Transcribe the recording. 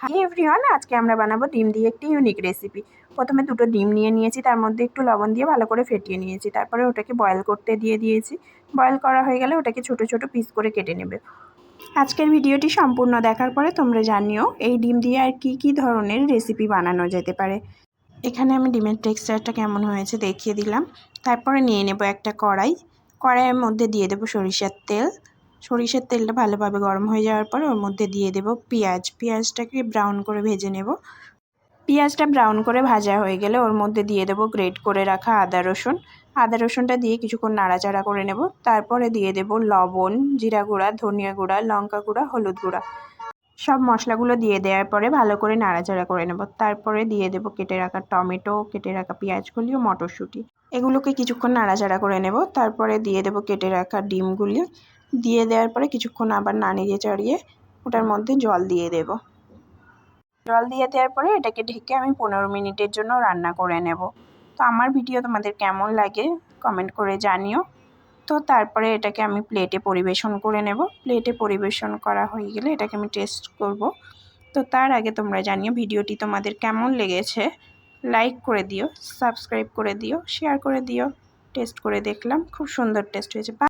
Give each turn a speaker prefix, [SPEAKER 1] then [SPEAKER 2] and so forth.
[SPEAKER 1] Hi everyone, আজকে আমরা বানাবো ডিম দিয়ে একটি ইউনিক রেসিপি। প্রথমে দুটো ডিম নিয়েছি, তার মধ্যে একটু লবণ দিয়ে ভালো করে ফেটিয়ে নিয়েছি। তারপরে ওটাকে বয়েল করতে দিয়েছি। বয়েল করা হয়ে গেলে ওটাকে ছোট ছোট পিস করে কেটে নেবে। আজকের ভিডিওটি সম্পূর্ণ দেখার পরে তোমরা জানিও এই ডিম দিয়ে আর কি ধরনের রেসিপি বানানো যেতে পারে। এখানে আমি ডিমের টেক্সচারটা কেমন হয়েছে দেখিয়ে দিলাম। তারপরে নিয়ে নেব একটা কড়াইয়ের মধ্যে দিয়ে দেবো সরিষার তেল। সরিষার তেলটা ভালোভাবে গরম হয়ে যাওয়ার পর ওর মধ্যে দিয়ে দেব পেঁয়াজটাকে ব্রাউন করে ভেজে নেব। পেঁয়াজটা ব্রাউন করে ভাজা হয়ে গেলে ওর মধ্যে দিয়ে দেব গ্রেট করে রাখা আদা রসুনটা দিয়ে কিছুক্ষণ নাড়াচাড়া করে নেব। তারপরে দিয়ে দেব লবণ, জিরা গুঁড়া, ধনিয়া গুঁড়া, লঙ্কা গুঁড়া, হলুদ গুঁড়া। সব মশলাগুলো দিয়ে দেওয়ার পরে ভালো করে নাড়াচাড়া করে নেব। তারপরে দিয়ে দেব কেটে রাখা টমেটো, কেটে রাখা পেঁয়াজগুলি ও মটরশুঁটি। এগুলোকে কিছুক্ষণ নাড়াচাড়া করে নেব। তারপরে দিয়ে দেব কেটে রাখা ডিমগুলি। দিয়ে দেওয়ার পরে কিছুক্ষণ আবার নাড়িয়ে চাড়িয়ে ওটার মধ্যে জল দিয়ে দেব। জল দিয়ে দেওয়ার পরে এটাকে ঢেকে আমি 15 মিনিটের জন্য রান্না করে নেব। তো আমার ভিডিও তোমাদের কেমন লাগে কমেন্ট করে জানিও। তো তারপরে এটাকে আমি প্লেটে পরিবেশন করে নেব। প্লেটে পরিবেশন করা হয়ে গেলে এটাকে আমি টেস্ট করব। তো তার আগে তোমরা জানিও ভিডিওটি তোমাদের কেমন লেগেছে। লাইক করে দিও, সাবস্ক্রাইব করে দিও, শেয়ার করে দিও। টেস্ট করে দেখলাম, খুব সুন্দর টেস্ট হয়েছে।